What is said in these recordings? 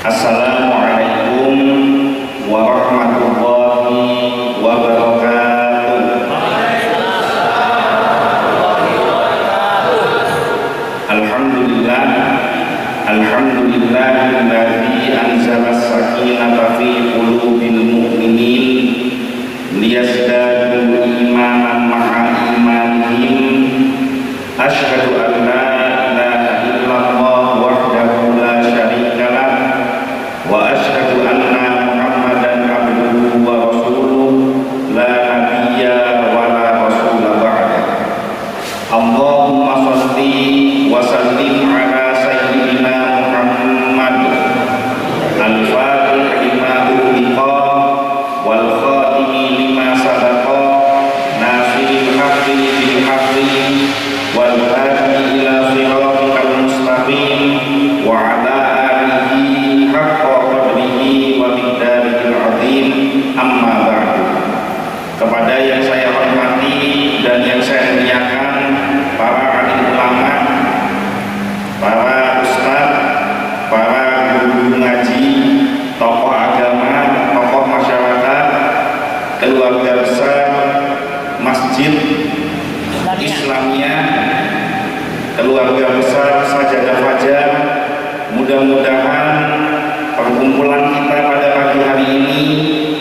Assalamualaikum warahmatullahi wabarakatuh. Alhamdulillah, alhamdulillahilladzi anzala as-sakinata fi qulubil mu'minin liyazdadu imanan ma'a imanihim. Asyhadu an la ilaha illallah wahdahu la syarika lah wa asyhadu anna Muhammadan abduhu wa rasuluh la nabiyya wa la rasula ba'da. Allahumma shalli wa sallim ala sayyidina Muhammad al-fatih lima ughliqa wal khatimi lima sabaqa nasiril haqqi bil haqqi wal hadi ila siratikal mustaqim wa ala alihi haqqa qadrihi wa miqdarihil azim. Amma ba'du. Kepada yang saya hormati dan yang saya muliakan, para alim ulama, para ustadz, para guru ngaji, tokoh agama, tokoh masyarakat, keluarga besar Masjid Islamiyah, keluarga besar Sajadah Fajar. Mudah-mudahan perkumpulan kita pada pagi hari ini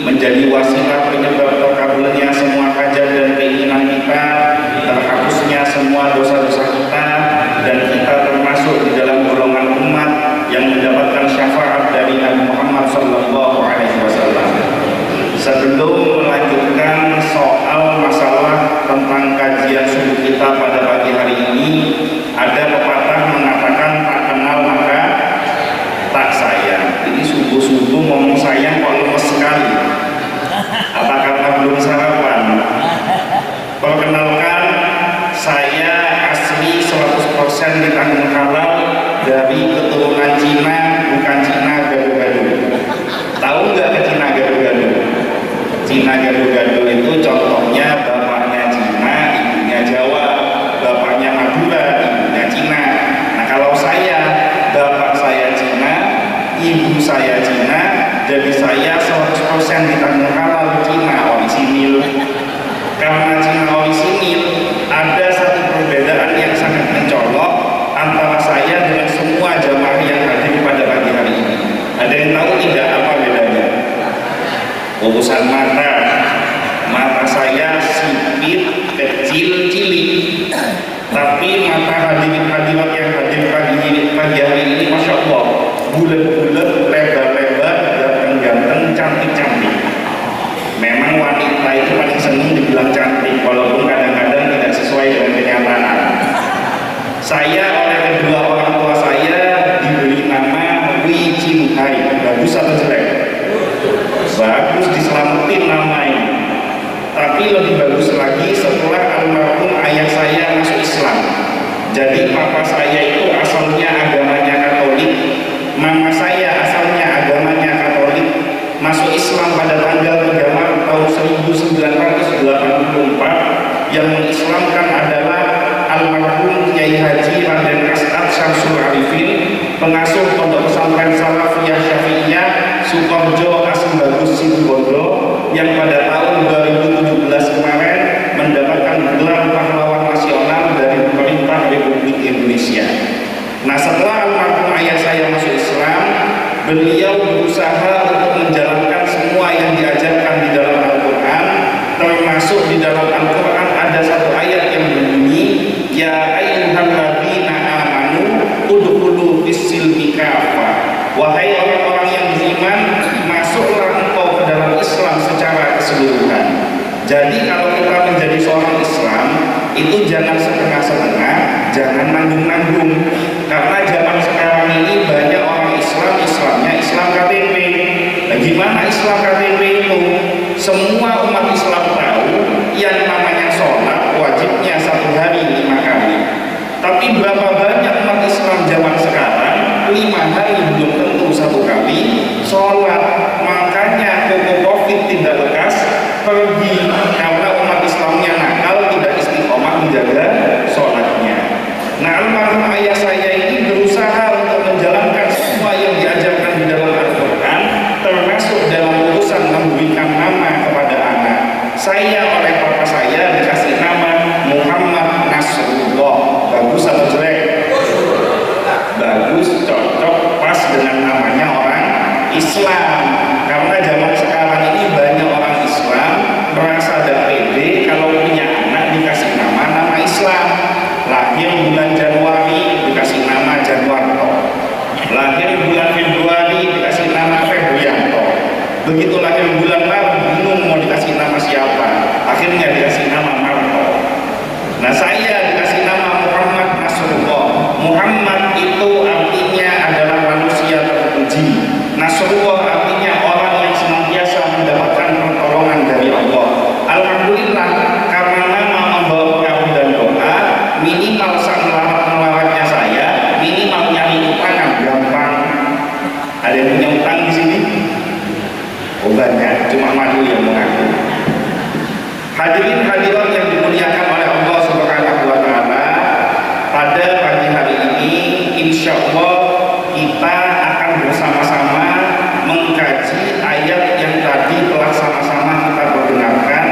menjadi wasilah penyebab terkabulnya semua hajat dan keinginan kita, terhapusnya semua dosa-dosa kita, dan kita termasuk di dalam golongan umat yang mendapatkan syafaat dari Nabi Muhammad SAW. Sebelum melanjutkan soal masalah tentang kajian subuh kita pada pagi hari ini, ada pepatah mengatakan tak kenal maka tak sayang. Ini subuh-subuh ngomong sayang kok lemes sekali. Apa karena belum sarapan? Perkenalkan, saya asli 100% ditanggung halal dari keturunan Cina, bukan Cina gado-gado. Tahu nggak ke Cina gado-gado? Cina gado-gado itu contohnya bapaknya Cina, ibunya Jawa, bapaknya Madura, ibunya Cina. Nah kalau saya, bapak saya Cina, ibu saya Cina, jadi saya 100% ditanggung halal Cina orisinil. Karena Cina orisinil, ada satu perbedaan yang sangat mencolok antara saya dengan semua jamaah yang hadir pada pagi hari ini. Ada yang tahu tidak apa bedanya? Urusan mata. Mata saya sipit, kecil, cilik. Tapi mata hadirin-hadirat yang hadir pagi hari ini, Masya Allah, bulat-bulat, lebar-lebar, ganteng-ganteng, cantik-cantik. Memang wanita itu paling senang dibilang cantik, walaupun kadang-kadang tidak sesuai dengan kenyataan. Saya oleh kedua orang tua saya diberi nama Wei Chin Hai. Bagus atau jelek? Bagus, diselamatin nama ini. Tapi lebih bagus lagi setelah almarhum ayah saya masuk Islam. Jadi papa saya itu asalnya agamanya Katolik, mama saya asalnya agamanya Katolik. Masuk Islam pada tanggal 3 Maret tahun 1984. Yang mengislamkan adalah almarhum Kiai Haji Raden As'ad Syamsul Arifin, pengasuh Pondok Pesantren Salafiyah Syafi'iyah Sukoharjo Asim Bagus Situbondo, yang pada tahun 2017 kemarin mendapatkan gelar pahlawan nasional dari pemerintah Republik Indonesia. Nah, setelah almarhum ayah saya masuk Islam, beliau berusaha untuk menjalankan semua yang diajarkan di dalam Al-Quran, termasuk di dalam Al-Quran ada satu ayat yang berbunyi, Ya ayyuhalladzina amanu udkhulu fis-silmi kafah. Wahai orang-orang yang beriman, masuklah engkau ke dalam Islam secara keseluruhan. Jadi kalau kita menjadi seorang Islam, itu jangan setengah-setengah, jangan nanggung-nanggung. Karena zaman sekarang ini banyak orang Islam, Islamnya Islam KTP. Nah, gimana Islam KTP itu? Semua umat Islam tahu yang namanya sholat wajibnya 1 hari 5 kali. Tapi berapa banyak umat Islam zaman sekarang 5 hari belum tentu 1 kali sholat. Makanya COVID tidak lekas pergi karena umat Islamnya nakal, tidak istiqomah menjaga sholatnya. Nah, almarhum ayah saya ini berusaha untuk menjalankan semua yang diajarkan di dalam Islam. Karena zaman sekarang ini banyak orang Islam merasa dan pede kalau punya anak dikasih nama Islam. Lahir bulan Januari dikasih nama Januarto, lahir bulan Februari dikasih nama Febrianto, begitu lahir bulan Maret bingung mau dikasih nama siapa, akhirnya dikasih nama Marto. Nah, saya dikasih nama Muhammad Nasrullah. Muhammad itu artinya adalah manusia terpuji, Nasrullah artinya orang yang senantiasa mendapatkan pertolongan dari Allah. Alhamdulillah, karena nama membawa kawin dan doa, minimal sang melawatnya saya, minimal nyari utangan gampang. Ada yang punya utang di sini? Oh banyak, cuma Madu yang mengaku. Hadirin hadirat yang dimuliakan oleh Allah Subhanahu wa Ta'ala, pada pagi hari ini insya Allah kita akan bersama-sama mengkaji ayat yang tadi telah sama-sama kita perdengarkan,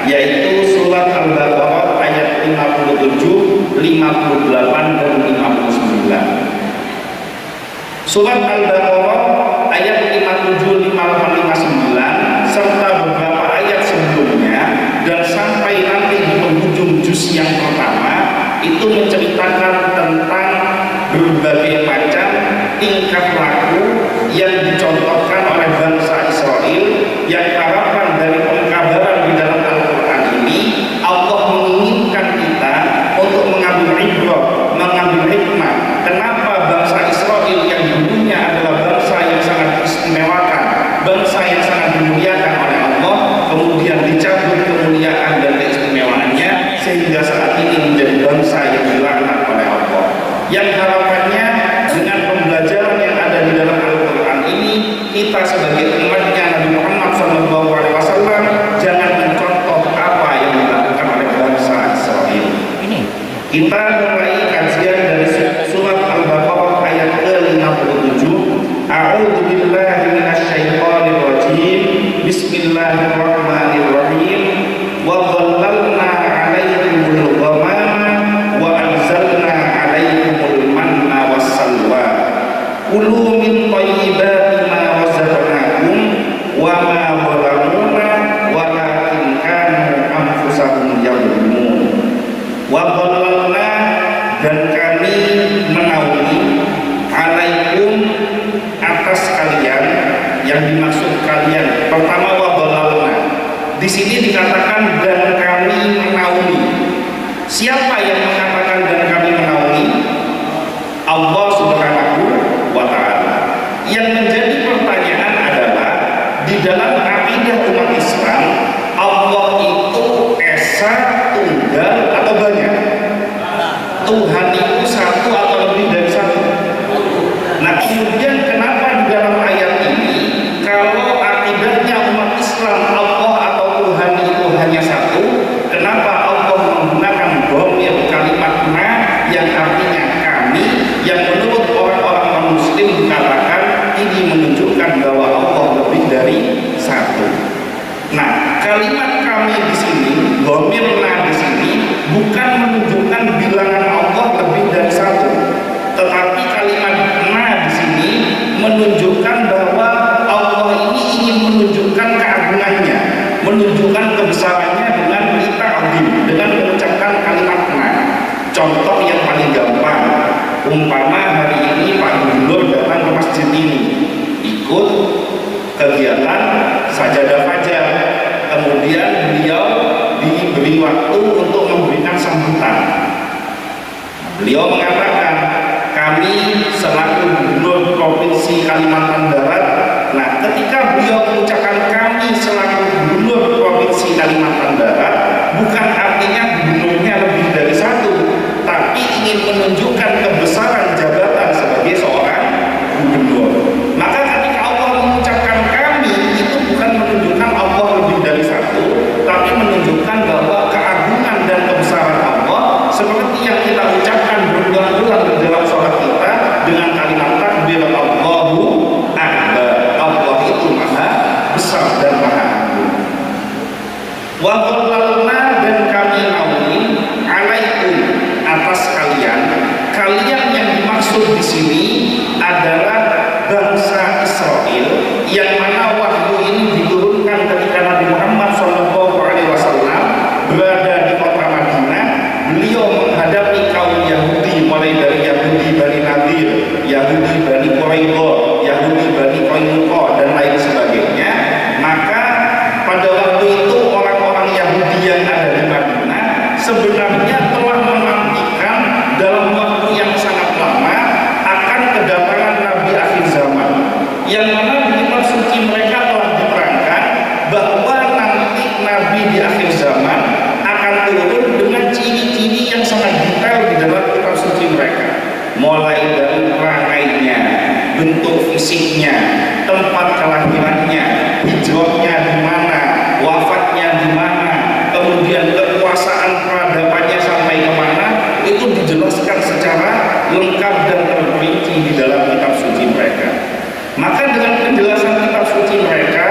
yaitu surat Al-Baqarah ayat 57, 58 dan 59. Surat Al-Baqarah ayat 57, 58, 59 serta beberapa ayat sebelumnya dan sampai nanti di penghujung juz yang pertama itu menceritakan tentang berbagai macam tingkah laku yang dicontohkan oleh bangsa Israel, yang harapan dari pengkabaran di dalam Al-Quran ini Allah menginginkan kita untuk mengambil ibrah, mengambil hikmah. Kenapa bangsa Israel yang dulunya adalah bangsa yang sangat istimewakan, bangsa yang sangat dimuliakan oleh Allah, kemudian dicabut kemuliaan dan keistimewaannya sehingga saat ini menjadi bangsa yang dilaknat oleh Allah. Yang harapannya dengan pembelajaran yang ada di dalam Al-Quran ini, kita sebagai umatnya Nabi Muhammad SAW jangan mencontoh apa yang dilakukan oleh bangsa Israel. Kita mulai kajian dari surat Al-Baqarah ayat ke-57. A'udzu billahi minasyaitonir rajim. Bismillahirrahmanirrahim. Wa dhallalna 'alaikumul ghamama wa anzalna 'alaikumul manna wassalwa. Kulu min thayyibati ma razaqnakum wa ma zalamuna walakin kanu anfusahum yadhlimun. Wa dhallalna, dan kami menaungi, alaikum, atas kalian. Yang dimaksud kalian pertama wa dhallalna, di sini dikatakan dan kami menaungi. Siapa yang mengatakan dan kami menaungi? Allah Subhanahu wa Ta'ala. Yang menjadi pertanyaan adalah di dalam akidah umat Islam, Allah itu esa, tunggal atau banyak? Tuhan itu satu atau lebih dari satu? Nah, kemudian kenapa di dalam ayat ini kalau akidahnya umat Islam Allah atau Tuhan itu hanya satu, kenapa Allah menggunakan dhamir kalimat ma yang artinya kami, yang menurut orang-orang non-muslim dikatakan ini menunjukkan bahwa Allah lebih dari satu. Nah, kalimat kami di sini, dhamir na di sini bukan menunjukkan bilangan Allah lebih dari satu, tetapi kalimat na di sini menunjukkan bahwa Allah ini ingin menunjukkan keagungannya, menunjukkan kebesarannya dengan ta'zim, dengan mengucapkan kalimat na. Contoh yang paling gampang, umpama hari ini Pak Gubernur datang ke masjid ini, ikut kegiatan sajadah fajar, kemudian beliau diberi waktu untuk memberikan sambutan. Beliau mengatakan, kami selaku Gubernur Provinsi Kalimantan Barat. Nah, ketika beliau mengucapkan kami selaku Gubernur Provinsi Kalimantan Barat, bukan artinya gubernurnya lebih dari satu, tapi ingin menunjukkan kebesaran jabatan sebagai seorang gubernur. Maka ketika Allah mengucapkan kami, itu bukan menunjukkan Allah lebih dari satu, tapi menunjukkan bahwa keagungan dan kebesaran Allah seperti yang kita ucapkan berulang-ulang di dalam sholat kita dengan kalimat takbir Allahu Akbar. Allah itu maha besar dan maha agung. Wa dhallalna, dan kami naungi, alaikum, atas kalian. Kalian yang dimaksud di sini adalah bangsa Israel Bani Quraidah, Yahudi Bani Qainuqa dan lain sebagainya. Maka pada waktu itu orang-orang Yahudi yang ada di Madinah sebenarnya telah menantikan dalam waktu yang sangat lama akan kedatangan Nabi akhir zaman, yang mana di kitab suci mereka telah diterangkan bahwa nanti Nabi di akhir zaman akan turun dengan ciri-ciri yang sangat detail di dalam kitab suci mereka, mulai dari perangainya, bentuk fisiknya, tempat kelahirannya, hijrahnya di mana, wafatnya di mana, kemudian kekuasaan peradabannya sampai kemana, itu dijelaskan secara lengkap dan terperinci di dalam kitab suci mereka. Maka dengan penjelasan kitab suci mereka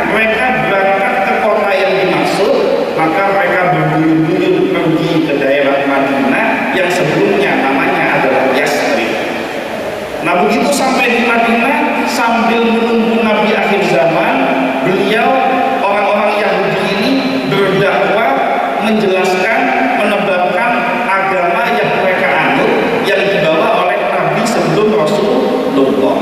berangkat ke kota yang dimaksud, maka mereka berduyun-duyun pergi ke daerah Madinah yang sebelumnya namanya adalah Yasrib. Nah, begitu sampai di Madinah, sambil menunggu Nabi akhir zaman, beliau, orang-orang Yahudi ini berdakwah, menjelaskan, menebarkan agama yang mereka anut, yang dibawa oleh Nabi sebelum Rasulullah.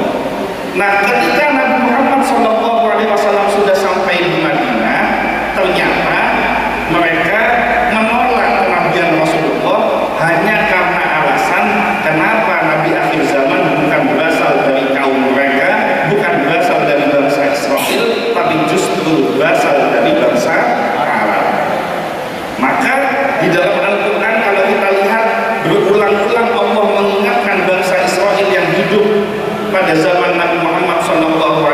Nah, ketika Nabi Muhammad SAW sudah sampai di Madinah, ternyata mereka menolak kenabian Rasulullah hanya karena alasan kenapa Nabi akhir zaman bukan berasal dari kaum mereka, bukan berasal dari bangsa Israel, tapi justru berasal dari bangsa Arab. Maka di dalam Al-Quran kalau kita lihat berulang-ulang Allah mengingatkan bangsa Israel yang hidup pada zaman Nabi Muhammad SAW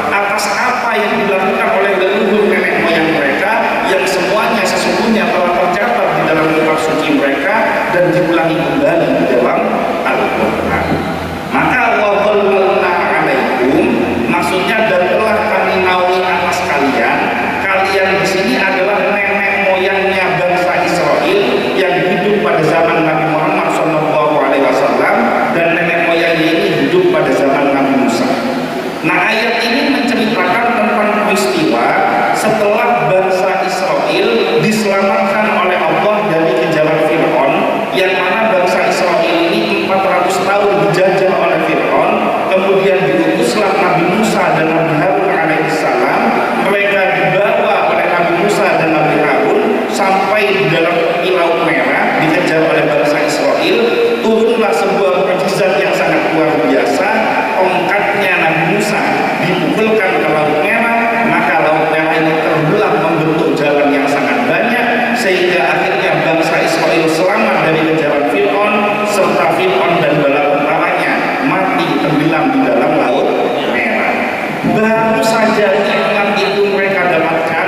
atas apa yang dilakukan oleh leluhur nenek moyang mereka yang semuanya sesungguhnya telah tercatat di dalam kitab suci mereka dan diulangi kembali di dalam Al-Quran. Maka wadzallalna alaikum, maksudnya dan telah kami naungi atas kalian. Kalian di sini adalah nenek moyangnya bangsa Israel yang hidup pada zaman Nabi Muhammad SAW dan nenek moyangnya ini hidup pada zaman Nabi Musa. Nah, ayat ini menceritakan tentang peristiwa setelah bangsa Israel diselamatkan oleh Allah dari kejaran Fir'aun, yang mana bangsa Israel ini 400 tahun dijajah oleh Fir'aun, kemudian diutuslah Nabi Musa dan Nabi Harun alaihissalam. Mereka dibawa oleh Nabi Musa dan Nabi Harun sampai di dalam tepi Laut Merah, dikejar oleh bangsa Israel. Turunlah sebuah mukjizat yang sangat luar biasa. Tongkatnya Nabi Musa dipukulkan ke Laut Merah, maka Laut Merah ini terbelah membentuk jalan yang sangat banyak, sehingga akhirnya bangsa Israel selamat dari kejaran Fir'aun, serta Fir'aun dan bala tentaranya mati tenggelam di dalam Laut Merah. Baru saja nikmat itu mereka dapatkan,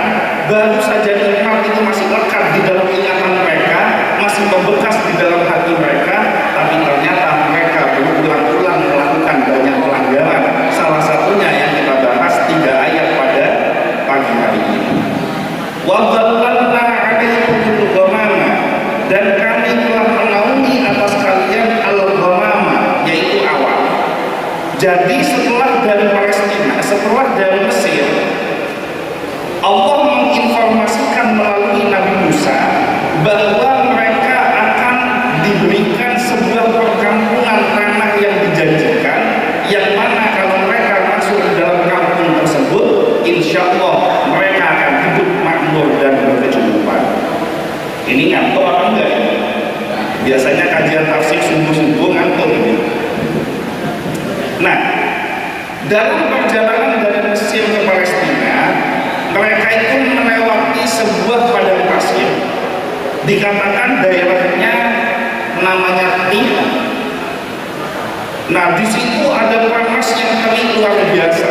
baru saja nikmat itu masih lekat di dalam ingatan mereka, masih membekas di dalam hati mereka, tapi ternyata mereka berulang-ulang melakukan banyak pelanggaran. Salah satunya yang kita bahas 3 ayat pada pagi hari ini. Wadzallalna alaikumul ghamama, dan kami telah menaungi atas kalian al-ghamama, yaitu awan. Jadi setelah dari Palestina, setelah dari Mesir, Allah menginformasikan melalui Nabi Musa bahwa mereka akan diberikan sebuah perkampungan tanah yang dijanjikan, yang mana kalau mereka masuk ke dalam kampung tersebut, insya Allah mereka akan hidup makmur dan berkecukupan. Ini ngantuk apa enggak ya? Biasanya kajian tafsir subuh-subuh ngantuk ini. Nah, dalam perjalanan dari Mesir ke Palestina, mereka itu melewati sebuah padang pasir. Dikatakan daerahnya namanya Tih. Nah, di situ ada panas yang terik luar biasa.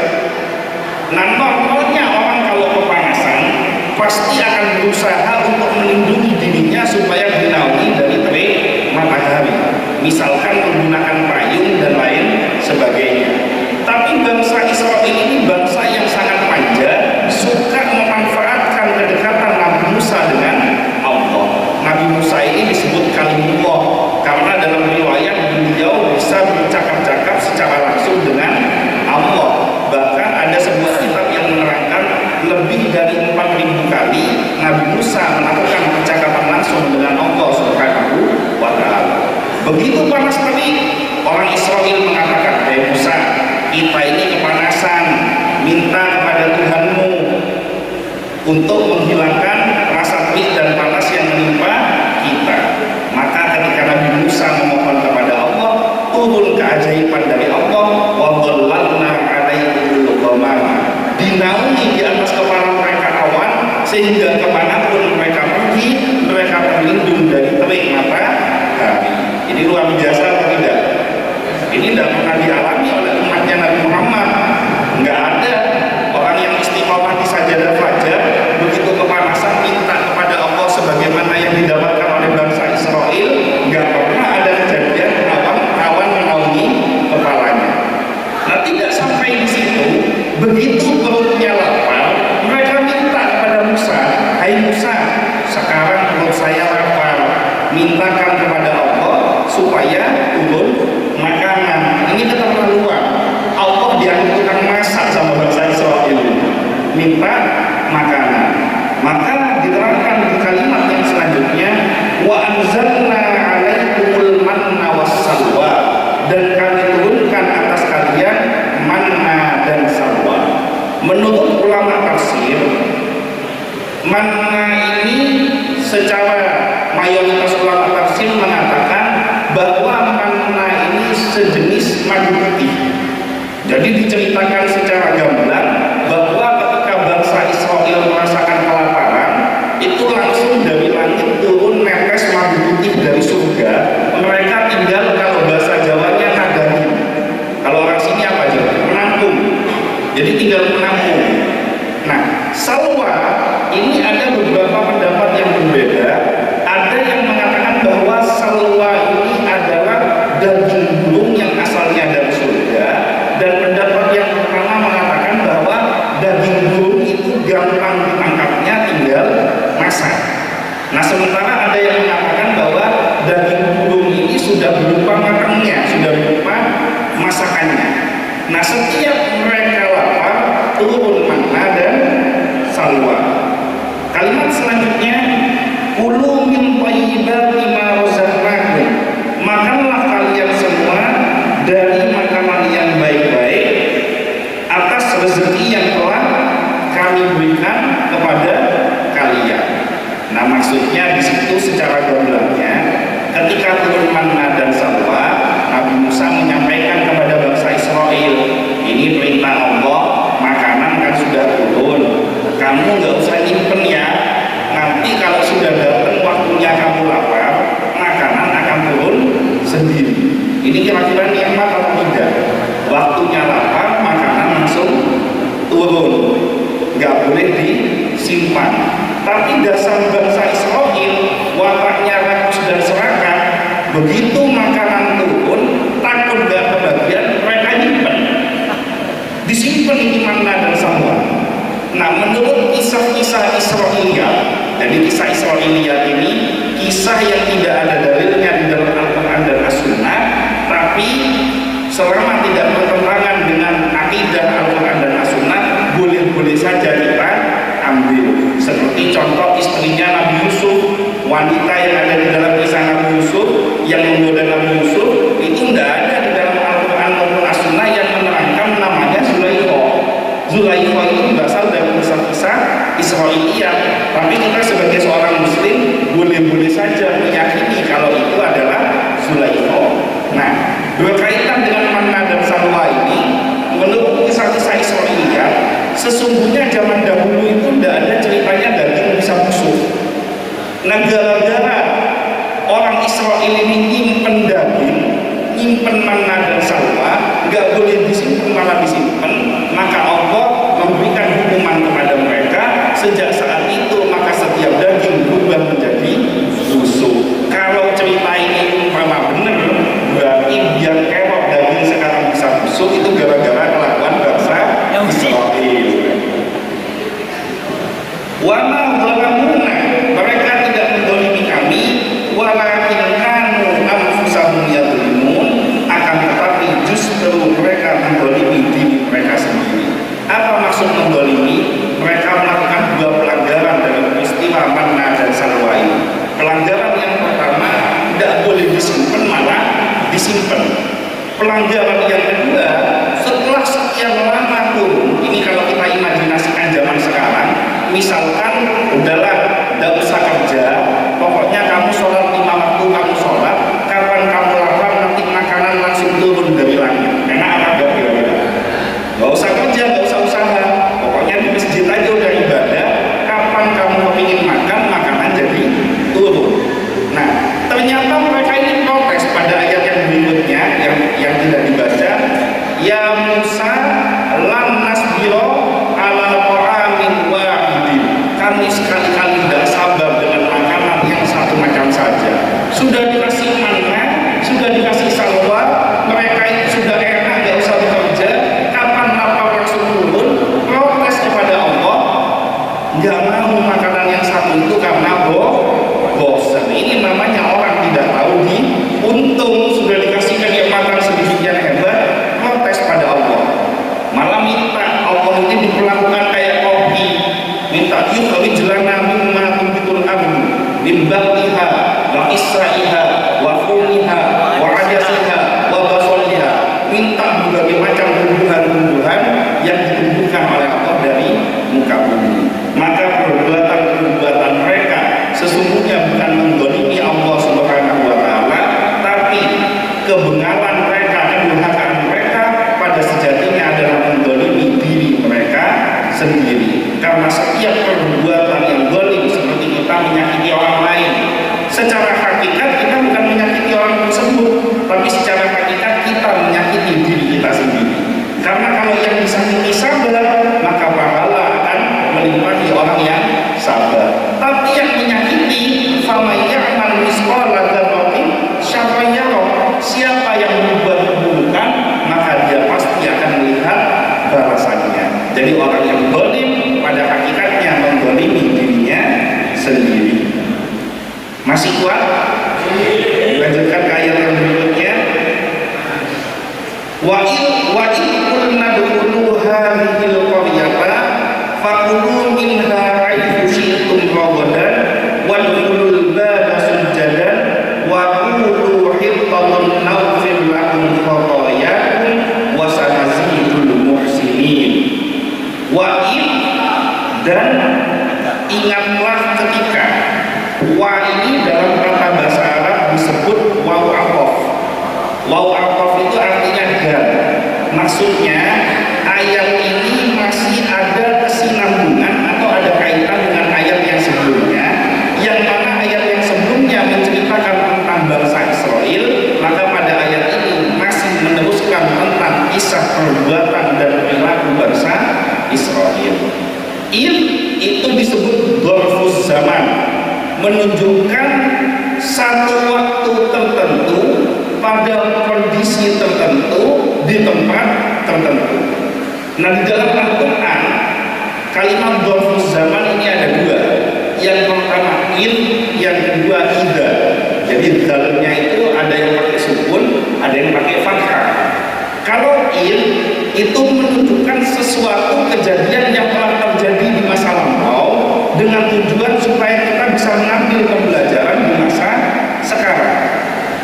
Nah, normalnya orang kalau kepanasan pasti akan berusaha untuk melindungi dirinya supaya dinaungi dari terik matahari, misalkan menggunakan payung dan lain sebagainya. Tapi bangsa Israel ini bangsa yang sangat manja, suka memanfaatkan kedekatan Nabi Musa dengan Allah. Nabi Musa ini disebut kalimullah karena dalam riwayat beliau bisa bercakap-cakap secara langsung dengan Allah. Bahkan ada sebuah kitab yang untuk menghilangkan rasa terik dan panas yang menimpa kita. Maka ketika Nabi Musa memohon kepada Allah, turun keajaiban dari Allah, wa dhallalna 'alaikumul ghamama, dinaungi di atas kepala mereka awan, sehingga kemanapun mereka pergi, mereka berlindung dari terik matahari. Ini luar biasa atau tidak? Ini tidak pernah dialami oleh umatnya Nabi Muhammad. Enggak ada orang yang istiqomah di sajadah fajar begitu kepanasan minta kepada Allah sebagaimana yang didapatkan oleh bangsa Israel. Enggak pernah ada kejadian awan menaungi kepalanya. Nah, tidak sampai di situ, begitu perutnya lapar, mereka minta kepada Musa, hai Musa, sekarang perut saya lapar, mintakan kepada Allah supaya turun makanan. Ini keterlaluan. Allah dianggap tukang masak sama bangsa Israel, minta makanan. Maka diterangkan di kalimat yang selanjutnya, wa anzalna 'alaikumul manna wassalwa, dan kami turunkan atas kalian manna dan salwa. Menurut ulama tafsir, manna ini secara mayoritas ulama tafsir mengatakan bahwa manna ini sejenis madu putih. Jadi diceritakan secara gamblang bahwa ketika bangsa Israel merasakan kelaparan, itu langsung dari langit turun netes madu putih dari surga. Mereka tinggal, kalau bahasa Jawanya ngadani. Kalau orang sini apa aja? Menampung. Jadi tinggal menampung. Nah, salwa ini ada beberapa pendapat yang berbeda. Ada yang mengatakan bahwa salwa ini adalah daging burung yang asalnya dari surga, dan pendapat yang pertama mengatakan bahwa daging burung itu gampang ditangkapnya, tinggal masak. Nah, sementara ada yang mengatakan bahwa daging burung ini sudah berupa matangnya, sudah berupa masakannya. Nah, setiap mereka lapar, turun manna dan salwa. Kalimat selanjutnya, kulu min thayyibati ma razaqnakum, makanlah kalian semua dari makanan yang baik-baik atas rezeki yang telah kami berikan kepada kalian. Nah, maksudnya di situ secara gamblangnya, ketika turun manna dan salwa, Nabi Musa menyampaikan kepada bangsa Israel, ini perintah Allah, makanan kan sudah turun, kamu nggak usah nyimpen ya, nanti kalau sudah datang waktunya kamu lapar, makanan akan turun sendiri. Ini kira-kira nikmat atau tidak? Waktunya lapar, makanan langsung turun, nggak boleh disimpan. Tapi dasar bangsa Israel wataknya rakus dan serakah. Begitu makanan turun, takut gak kebagian, mereka nyimpen, disimpan ini manna dan salwa. Nah, menurut kisah-kisah Israiliyat, jadi kisah Israiliyat ini kisah yang tidak ada dalilnya di dalam Al-Quran dan As-Sunnah, tapi selama tidak bertentangan dengan akidah Al-Quran dan As-Sunnah, boleh-boleh saja kita ambil. Seperti contoh istrinya Nabi Yusuf, wanita yang ada di dalam kisah Nabi Yusuf yang menggoda Nabi Yusuf, itu tidak ada di dalam Al-Quran maupun As-Sunnah yang menerangkan namanya Zulaikha. Zulaikha itu berasal dari kisah-kisah Israiliyat, tapi kita sebagai seorang muslim boleh-boleh saja meyakini kalau itu adalah Zulaikha. Nah, berkaitan dengan manna dan salwa ini, menurut kisah-kisah Israiliyat, sesungguhnya zaman dahulu itu tidak ada ceritanya daging bisa busuk. Nah, gara-gara orang Israel ini nyimpen daging, nyimpen manna dan salwa, nggak boleh disimpan malah disimpan, maka Allah memberikan hukuman kepada mereka. Sejak saat itu maka setiap daging berubah menjadi busuk. Kalau cerita ini umpama benar, berarti biar kerok daging sekarang bisa busuk itu gara-gara kelakuan bangsa Israel. Wa ma zalamuna, mereka tidak menzalimi kami, walakin kanu anfusahum yadzlimun, akan tetapi justru mereka menzalimi diri mereka sendiri. Apa maksud menzalimi? Mereka melakukan dua pelanggaran dari peristiwa manna dan salwa ini. Pelanggaran yang pertama, tidak boleh disimpan malah disimpan. Pelanggaran yang kedua, setelah Musa lan nasbiro ala ta'amin wahidin. Kami sekali-kali tidak sabar dengan makanan yang satu macam saja. Sudah dikasih manna, sudah dikasih salwa, mereka itu sudah enak, nggak usah bekerja. Kapan lapar langsung turun, protes kepada Allah, nggak mau makanan yang satu itu karena bosan. Ini namanya orang tidak tahu untung. Sudah dikasih kenikmatan sedemikian hebat, protes pada Allah, malah minta Allah ini diperlakukan kayak kopi, minta yukhawi jelana mimma tumbitul ardu limbaqtiha wa isra'iha wa fumiha wa ajasiha wa basoliha. Minta berbagai macam tumbuhan-tumbuhan yang ditumbuhkan oleh Allah dari muka bumi. Maka perbuatan mereka sesungguhnya bukan mendolimi Allah Subhanahu wa ta'ala, tapi kebenaran mereka, kedurhakaan mereka pada sejatinya adalah mendolimi diri mereka sendiri. Karena setiap perbuatan yang zalim seperti kita menyakiti orang lain, secara hakikat kita bukan menyakiti orang tersebut, tapi secara hakikat kita menyakiti diri kita sendiri. Karena kalau yang disakiti sabar, maka pahala akan melimpahi orang yang sabar. Tapi yang menyakiti, faman ya'mal misqala dzarratin syarran yarah. Siapa yang membuat keburukan, maka dia pasti akan melihat balasannya. Jadi orang yang zalim pada hakikatnya menzalimi dirinya sendiri. Masih kuat? Lanjutkan ke ayat yang berikutnya. Wa in qulna dkhulu hadhil qaryata faqulu minha haythu syi'tum ragadan wadkhulul baba sujadan wa qulu hittatun naghfir lakum khatayakum wa sanazidul muhsinin. Wa in, dan ingatlah ketika. Wa ini dalam kata bahasa Arab disebut waw atof. Waw atof itu artinya dan. Maksudnya ayat ini masih ada kesinambungan atau ada kaitan dengan ayat yang sebelumnya, yang mana ayat yang sebelumnya menceritakan tentang bangsa Israel, maka pada ayat ini masih meneruskan tentang kisah perbuatan dan perilaku bangsa Israel. Itu disebut dzarfuz zaman, menunjukkan satu waktu tertentu pada kondisi tertentu di tempat tertentu. Nah, di dalam Al-Quran kalimat dzarfuz zaman ini ada dua. Yang pertama in, yang kedua ida. Jadi dalamnya itu ada yang pakai sukun, ada yang pakai fathah. Kalau in itu menunjukkan sesuatu kejadian yang telah terjadi di masa lampau dengan tujuan supaya kita bisa mengambil pembelajaran di masa sekarang.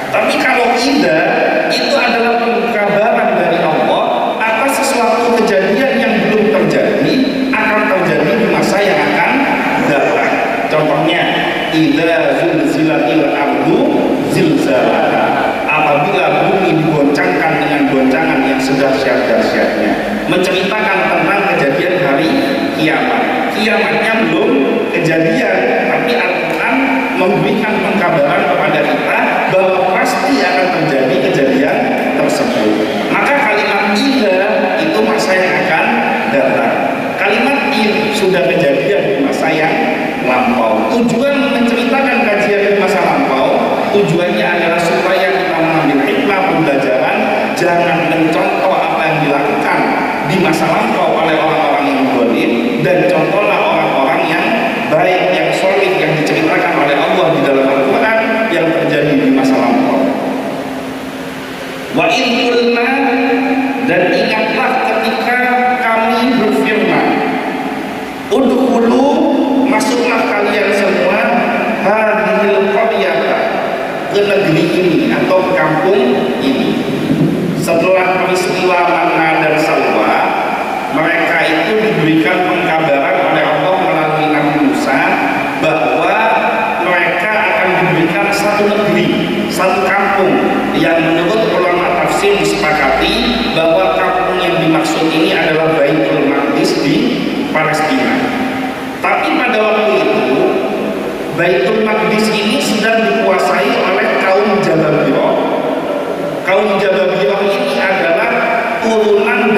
Tapi kalau ida itu adalah pengkabaran dari Allah atas sesuatu kejadian yang belum terjadi akan terjadi di masa yang akan datang. Contohnya idza zulzilatil ardu zilzalaha, apabila bumi digoncangkan dengan goncangan yang sedahsyat-dahsyatnya, menceritakan tentang kejadian hari kiamat. Kiamatnya belum kejadian, tapi Al-Quran memberikan pengkabaran kepada kita bahwa pasti akan terjadi kejadian tersebut. Maka kalimat ida itu masa yang akan datang. Kalimat in sudah kejadian di masa yang lampau. Tujuan menceritakan kajian di masa lampau, tujuannya adalah supaya kita mengambil hikmah pembelajaran, jangan mencontoh apa yang dilakukan di masa lampau oleh orang-orang yang zalim, dan contohlah orang-orang yang baik, yang solid, yang diceritakan oleh Allah di dalam Al-Quran yang terjadi di masa lampau. Wa in qulna, dan ingatlah ketika kami berfirman, udkhulu, masuklah kalian semua, hadhil qaryata, ke negeri ini atau ke kampung ini. Setelah peristiwa manna dan salwa, mereka itu diberikan pengkabaran oleh Allah melalui Nabi Musa bahwa mereka akan diberikan satu negeri, satu kampung yang menurut ulama tafsir disepakati bahwa kampung yang dimaksud ini adalah Baitul Maqdis di Palestina. Tapi pada waktu itu Baitul Maqdis ini sedang dikuasai oleh kaum Jababirah. Kaum Jababirah ini adalah turunan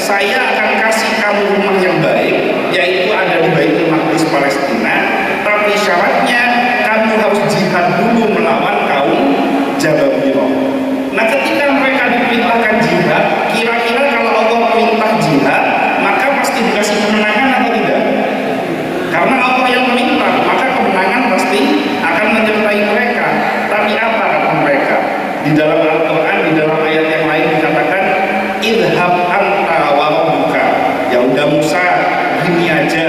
saya akan kasih kamu rumah yang baik, yaitu ada di Baitul Maqdis Palestina, tapi syaratnya kamu harus jihad dulu melawan kaum Jababirah. Nah, ketika mereka diperintahkan jihad, kira-kira kalau Allah perintah jihad, maka pasti dikasih kemenangan atau tidak? Karena Allah yang meminta, maka kemenangan pasti akan menyertai mereka. Tapi apa kata mereka? Di dalam Al-Quran, di dalam ayat yang lain dikatakan, idhab anta wa rabbuka. Ya udah Musa, gini aja,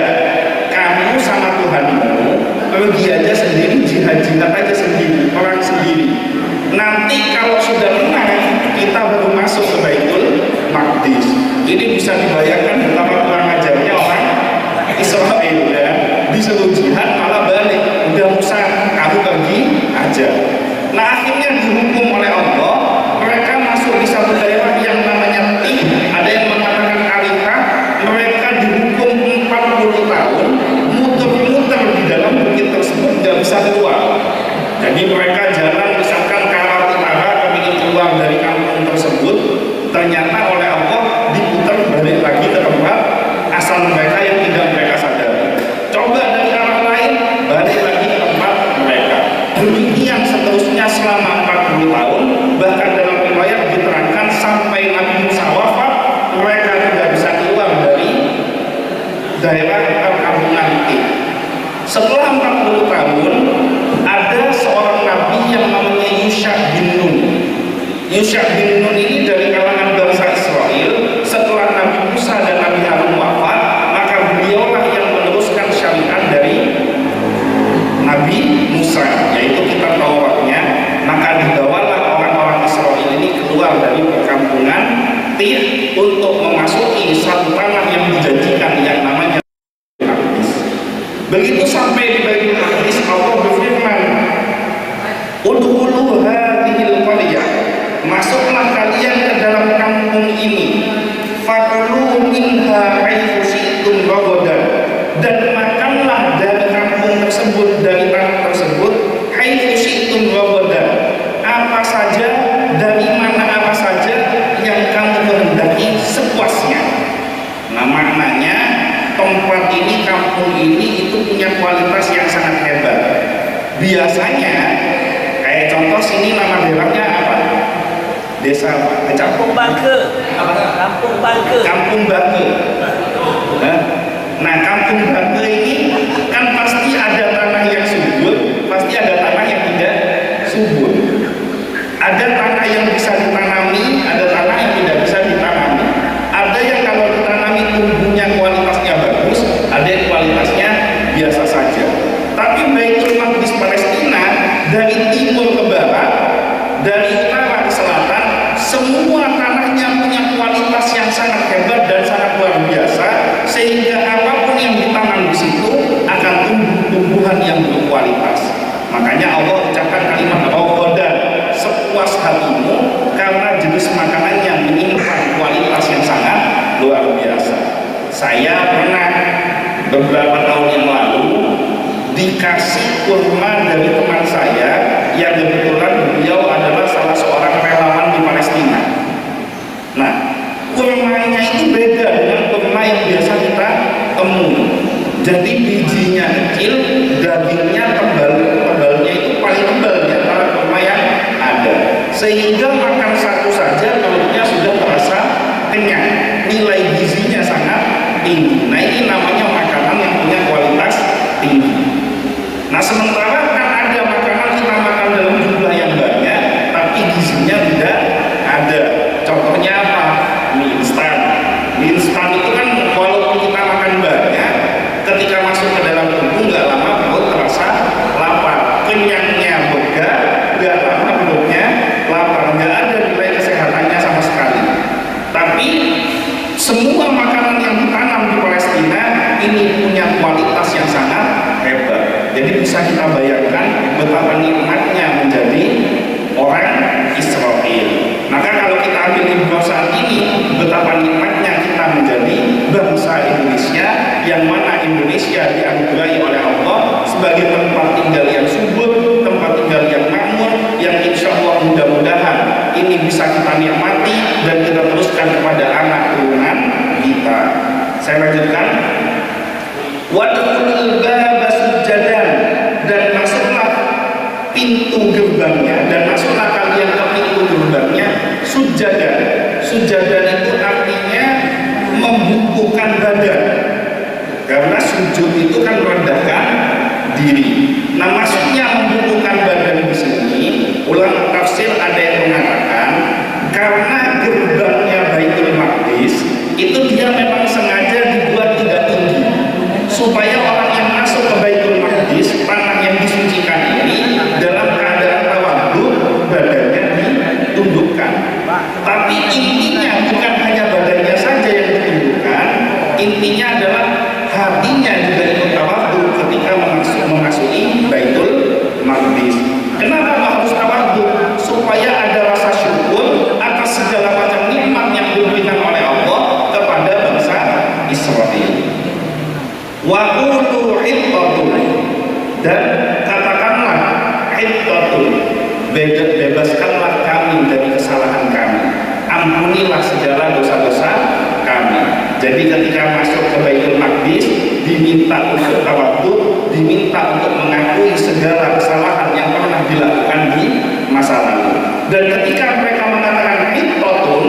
kamu sama Tuhanmu pergi aja sendiri, jihad-jihad aja sendiri, orang sendiri. Nanti kalau sudah menang, kita baru masuk ke Baitul Maqdis. Ini bisa dibayangkan betapa kurang ajarnya orang Israel, ya. Disuruh jihad malah balik. Udah Musa, kamu pergi aja. Nah, akhirnya dihukum oleh Allah. Mereka masuk di satu daerah yang namanya Tih, ada yang mengatakan Arifah. Mereka dihukum 40 tahun, muter-muter di dalam bukit tersebut, tidak bisa keluar. Jadi mereka jalan misalkan ke arah utara, kepingin keluar dari kampung tersebut, ternyata oleh Allah diputar balik lagi ke tempat asal mereka yang tidak mereka sadari. Coba dari arah lain, balik lagi ke tempat mereka. Demikian seterusnya selama 40 tahun, bahkan dalam riwayat diterangkan sampai Nabi Musa wafat, mereka tidak bisa keluar dari daerah perkampungan itu. Setelah 40 tahun, ada seorang nabi yang namanya Yusha bin Nun. Yusha bin Nun ini dari kalangan bangsa Israel. Setelah Nabi Musa dan Nabi Harun wafat, maka beliaulah yang meneruskan syariat dari Nabi Musa, yaitu kitab Tauratnya. Maka dibawalah orang-orang Israel ini keluar dari perkampungan Tih untuk memasuki satu tanah yang dijanjikan yang namanya Maqdis. Begitu sampai di Baitul Maqdis, Allah berfirman, udkhulu hadhil qaryah, masuklah kalian ke dalam kampung ini, fakulu minha haitsu syi'tum ragadan, dan makanlah dari kampung tersebut, dari tanah tersebut, haitsu syi'tum ragadan, apa saja, dari mana apa saja yang kamu kehendaki sepuasnya. Nah, maknanya tempat ini, kampung ini itu punya kualitas yang sangat hebat. Biasanya kayak contoh sini nama daerahnya apa? Desa apa? Kampung Bangke. Kampung Bangke. Kampung Bangke. Nah, Kampung Bangke ini kan pasti ada tanah yang subur, pasti ada tanah yang tidak subur. Ada tanah yang bisa ditanami, ada tanah yang tidak bisa ditanami. Ada yang kalau ditanami tumbuhnya kualitasnya bagus, ada yang kualitasnya biasa saja. Tapi Baitul Maqdis Palestina, dari timur ke barat, dari utara ke selatan, semua tanahnya punya kualitas yang sangat hebat dan sangat luar biasa, sehingga apapun yang ditanam di situ akan tumbuh tumbuhan yang berkualitas. Makanya Allah ucapkan kalimat ragadan, sepuas hatimu, karena jenis makanan yang menyimpan kualitas yang sangat luar biasa. Saya pernah beberapa tahun yang lalu dikasih kurma dari teman saya yang kebetulan beliau adalah salah seorang relawan di Palestina. Nah, kurmanya itu beda dengan kurma yang biasa kita temui. Jadi bijinya kecil, dagingnya tebalnya itu paling tebal di antara kurma yang ada, sehingga makan satu saja perutnya sudah terasa kenyang. Nilai gizinya sangat tinggi. Nah, ini namanya makanan yang punya kualitas tinggi. Nah, sementara kan ada makanan kita makan dalam jumlah yang banyak, tapi gizinya tidak ada. Contohnya apa? Mie instan. Mie instan itu kan walaupun kita makan banyak, ketika masuk ke dalam tubuh nggak lama perut terasa lapar, kenyangnya begah, nggak lama perutnya lapar, nggak ada nilai kesehatannya sama sekali. Tapi semua makanan yang ditanam di Palestina ini punya kualitas yang sangat hebat. Jadi bisa kita bayangkan betapa nikmatnya menjadi orang Israel. Maka kalau kita ambil ibrah saat ini, betapa nikmatnya kita menjadi bangsa Indonesia, yang mana Indonesia dianugerahi oleh Allah sebagai tempat tinggal yang subur, tempat tinggal yang makmur, yang insya Allah mudah-mudahan ini bisa kita nikmati dan kita teruskan kepada anak turunan Saya lanjutkan. Wadkhulul baba sujadan, dan masuklah pintu gerbangnya, dan masuklah kalian ke pintu gerbangnya sujadan. Sujadan itu artinya membungkukkan badan, karena sujud itu kan merendahkan diri. Nah, maksudnya membungkukkan badan di sini, ulama tafsir ada yang mengatakan karena gerbangnya Baitul Maqdis itu dia memang sengaja dibuat tidak tinggi, supaya orang yang masuk ke Baitul Maqdis, tanah yang disucikan ini, dalam keadaan tawadhu badannya ditundukkan. Tapi intinya bukan hanya badannya saja yang ditundukkan, intinya adalah hatinya juga ikut tawadhu ketika memasuki Baitul Maqdis. Kenapa harus tawadhu? Supaya ada rasa syukur atas segala macam nikmat yang diberikan oleh Allah kepada bangsa Israel. Wa qulu hittatun, dan katakanlah hittatun, bebaskanlah kami dari kesalahan kami, ampunilah segala dosa-dosa kami. Jadi ketika masuk ke Baitul Maqdis diminta untuk tawadhu, diminta untuk mengakui segala kesalahan yang pernah dilakukan di masa lalu. Dan ketika mereka mengatakan hittatun,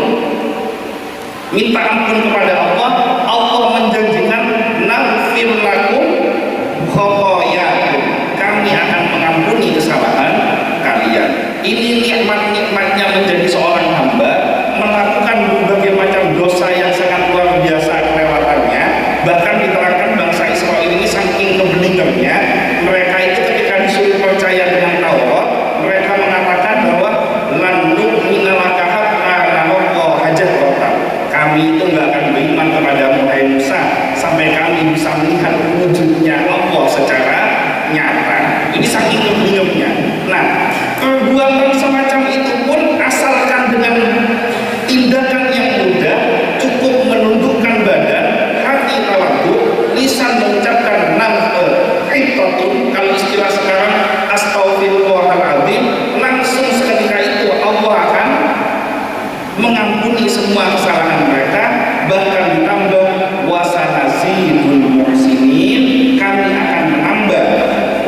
minta ampun kepada Allah, Allah menjanjikan naghfir lakum khotoyakum, kami akan mengampuni kesalahan kalian. Ini nikmat-nikmatnya menjadi seorang hamba, melakukan berbagai macam dosa yang sangat luar biasa kelewatannya. Bahkan diterangkan bangsa Israel ini saking kebelingernya, mereka itu ketika disuruh percaya dengan Taurat, mereka mengatakan bahwa lan nu'mina laka hatta nara hajatan, kami itu nggak akan beriman kepada Musa sampai kami bisa melihat wujudnya Allah secara nyata. Ini saking kebelingernya. Nah, perbuatan semacam itu pun asalkan dengan tindakan yang mudah, cukup menundukkan badan, hati tawadhu, lisan mengucapkan hittatun, kalau istilah sekarang astaghfirullahaladzim, langsung seketika itu Allah akan mengampuni semua kesalahan mereka, bahkan ditambah wasanazidul muhsinin, kami akan menambah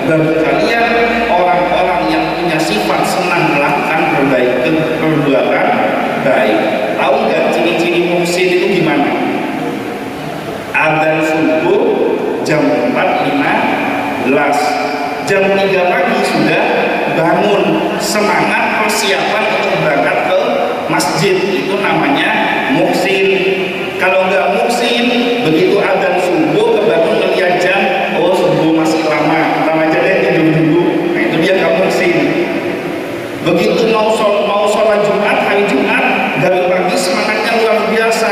bagi kalian orang-orang yang punya sifat senang melakukan perbuatan baik. Tahu nggak ciri-ciri muhsin itu gimana? Adzan subuh jam 4.15, jam 3 pagi sudah bangun, semangat persiapan untuk berangkat ke masjid, itu namanya muhsin. Kalau nggak muhsin, begitu adzan subuh kebangun melihat jam, oh subuh masih lama, kita aja deh tidur dulu. Nah, itu dia nggak muhsin. Begitu mau sholat Jumat, hari Jumat, dari pagi semangatnya luar biasa,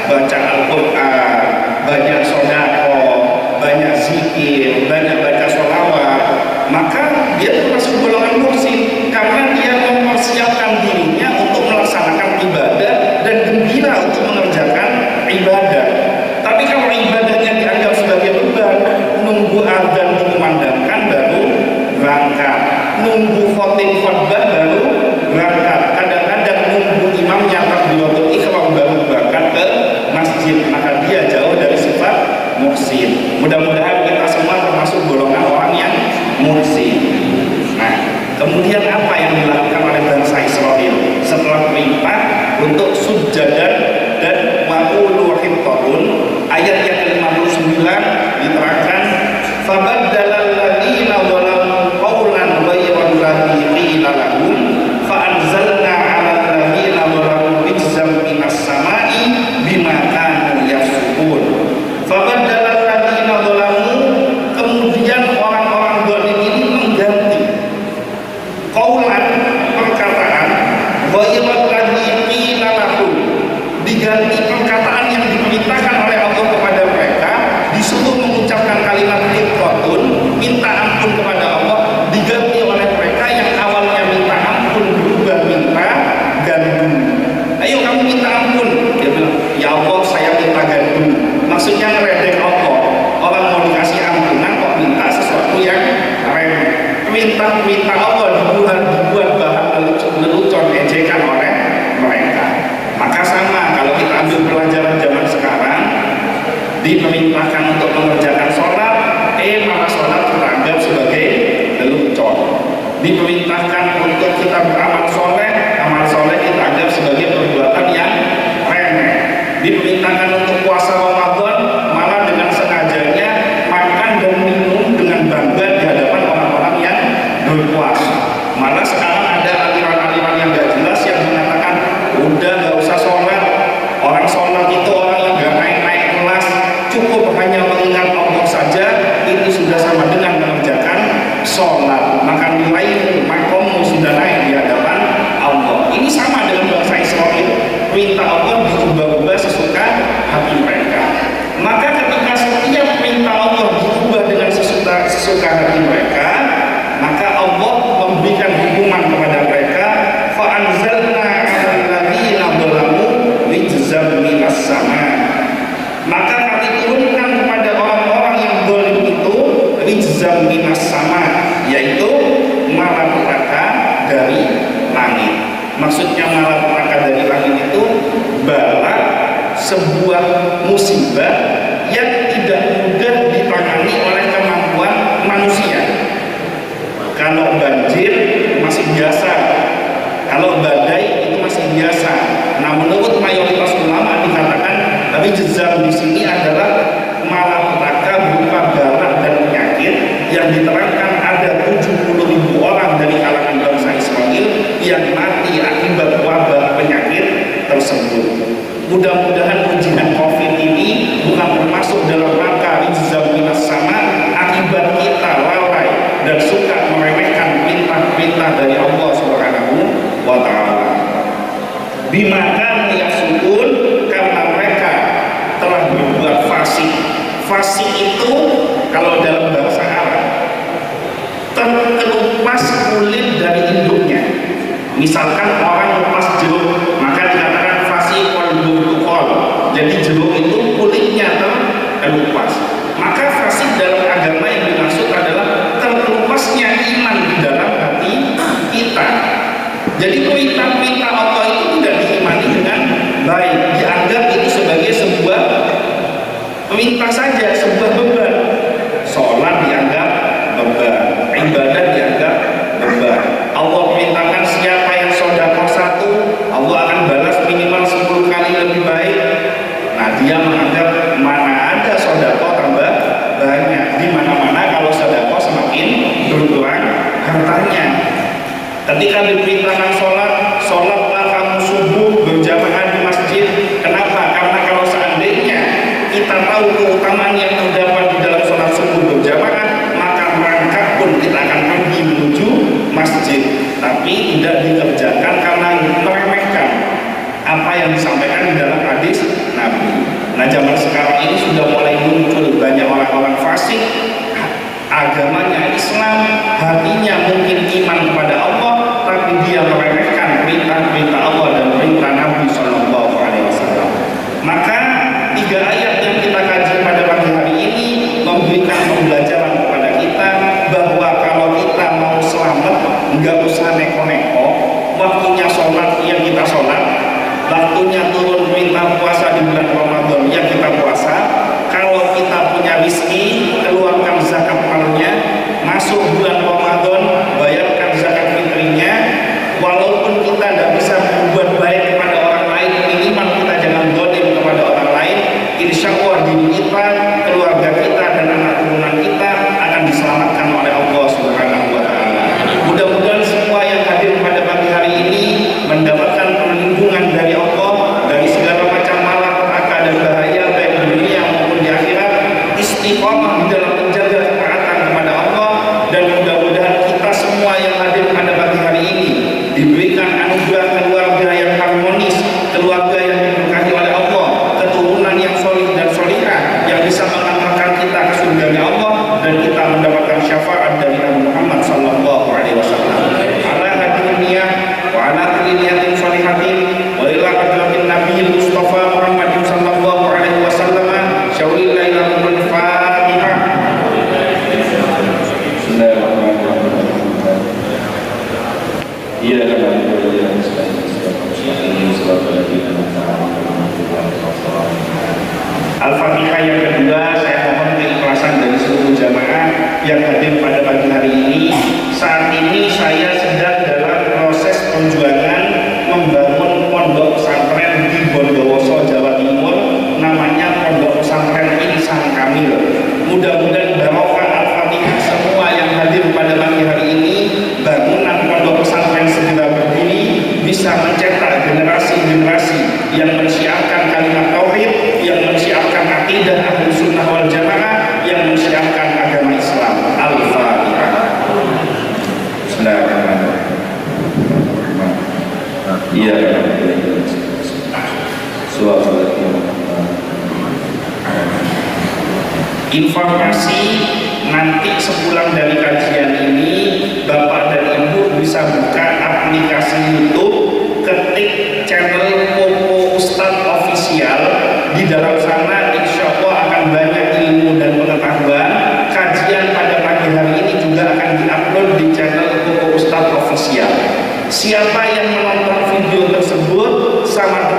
baca Al-Quran, banyak sodako, banyak zikir, banyak baca sholawat, maka dia termasuk golongan muhsin karena dia mempersiapkan dirinya untuk melaksanakan ibadah dan gembira untuk mengerjakan ibadah. Tapi kalau ibadahnya dianggap sebagai beban, nunggu adzan dikumandangkan baru berangkat, nunggu khotbah baru berangkat, kadang-kadang nunggu imamnya takbiratul ihram baru berangkat ke masjid, maka dia jauh dari sifat muhsin. Mudah-mudahan kita semua termasuk golongan orang yang muhsin. Nah, kemudian apa yang dilakukan oleh bangsa Israel setelah perintah untuk sujadan dan waqulu hittatun? Ayat yang ke-59 diterangkan, fabaddalal ladzina zalamu qawlan ghayra alladzi qila lahum fa'anzalna 'alal ladzina zalamu rijzan minas sama'i bima kanu yafsukun. Fabaddalal ladzina zalamu, kemudian orang-orang zalim ini mengganti qawlan, perkataan, ghayra alladzi qila lahum, diganti perkataan yang diperintahkan oleh Allah kepada mereka, disuruh mengucapkan kalimat hittatun, minta ampun kepada Allah, diganti oleh mereka yang awalnya minta ampun berubah minta gandum. Ayo kamu minta ampun, dia bilang, ya Allah saya minta gandum. Maksudnya ngeredek Allah. Orang mau dikasih ampunan kok minta sesuatu yang remeh. Perintah Allah dibuat bahan lelucon, ejekan oleh mereka. Maka sama kalau kita ambil pelajaran zaman sekarang, diperintahkan untuk mengerjakan sholat, malah sholat kita anggap sebagai lelucon. Diperintahkan untuk kita beramal soleh, amal soleh kita anggap sebagai perbuatan yang remeh. Diperintahkan untuk puasa Ramadan, malah dengan sengajanya makan dan minum dengan bangga di hadapan orang-orang yang berpuasa. Malah sekarang ada aliran-aliran yang gak jelas yang mengatakan udah gak usah sholat, orang sholat itu orang yang gak naik-naik kelas, cukup hanya mengingat Allah saja itu sudah sama dengan mengerjakan sholat, maka nilaimu, makommu sudah naik di hadapan Allah. Ini sama dengan bangsa Israel, perintah Allah diubah-ubah sesuka hati mereka. Maka ketika setiap perintah Allah diubah dengan sesuka hati mereka, maka Allah memberikan hukuman kepada mereka. Fa'anzalna 'alal ladzina dzalamu rijzan minas sama. Maka kami turunkan kepada orang-orang yang zalim itu rijzan minas sama, yaitu malapetaka dari langit. Maksudnya malapetaka dari langit itu bala, sebuah musibah yang tidak mudah ditangani oleh kemampuan manusia. Kalau banjir masih biasa, kalau badai itu masih biasa. Nah, menurut mayoritas ulama dikatakan, tapi jezam di sini adalah malapetaka berupa bala dan penyakit yang diterangkan ada 70.000 orang dari kalangan bangsa Israel yang mati akibat wabah penyakit tersebut. Mudah-mudahan ujian COVID ini bukan termasuk dalam rangka rijzam minas sama akibat kita lalai dan suka meremehkan perintah-perintah dari Allah Subhanahu wa Ta'ala. Bimakan yasukun, karena mereka telah berbuat fasik. Fasik itu kalau dalam bahasa Arab terkelupas kulit dari induknya. Misalkan orang lepas jeruk, maka dikatakan fasik kol. Jadi jeruk itu kulitnya terkelupas. Maka fasik dalam agama yang dimaksud adalah terkelupasnya iman di dalam hati kita. Jadi perintah-perintah Allah itu tidak diimani dengan baik, dianggap itu sebagai sebuah perintah saja, sebuah beban. Sholat dianggap beban, ibadah dianggap beban. Allah perintahkan siapa yang sedekah 1, Allah akan balas minimal 10 kali lebih baik. Nah, dia menganggap mana ada sedekah tambah banyak, di mana-mana kalau sedekah semakin berkurang hartanya. Ketika diperintahkan sholatlah kamu subuh berjamaah di masjid. Kenapa? Karena kalau seandainya kita tahu keutamaan yang terdapat di dalam sholat subuh berjamaah, maka merangkak pun kita akan pergi menuju masjid. Tapi tidak dikerjakan karena meremehkan apa yang disampaikan di dalam hadis Nabi. Nah, zaman sekarang ini sudah mulai muncul banyak orang-orang fasik, agamanya Islam, hatinya mungkin iman kepada Allah, tapi dia meremehkan perintah-perintah Allah dan perintah Nabi Shallallahu Alaihi Wasallam. Maka 3 ayat yang kita kaji pada pagi hari ini memberikan pembelajaran kepada kita bahwa kalau kita mau selamat, nggak usah neko-neko. Waktunya sholat yang kita sholat, waktunya turun perintah puasa di bulan Ramadan yang kita puasa. Kalau kita punya rezeki, keluarkan zakat malnya. Masuk bulan Ramadan, bayarkan zakat Informasi nanti sepulang dari kajian ini, Bapak dan Ibu bisa buka aplikasi YouTube, ketik channel Popo Ustadz Official. Di dalam sana insya Allah akan banyak ilmu dan pengetahuan. Kajian pada pagi hari ini juga akan diupload di channel Popo Ustadz Official. Siapa yang menonton video tersebut sama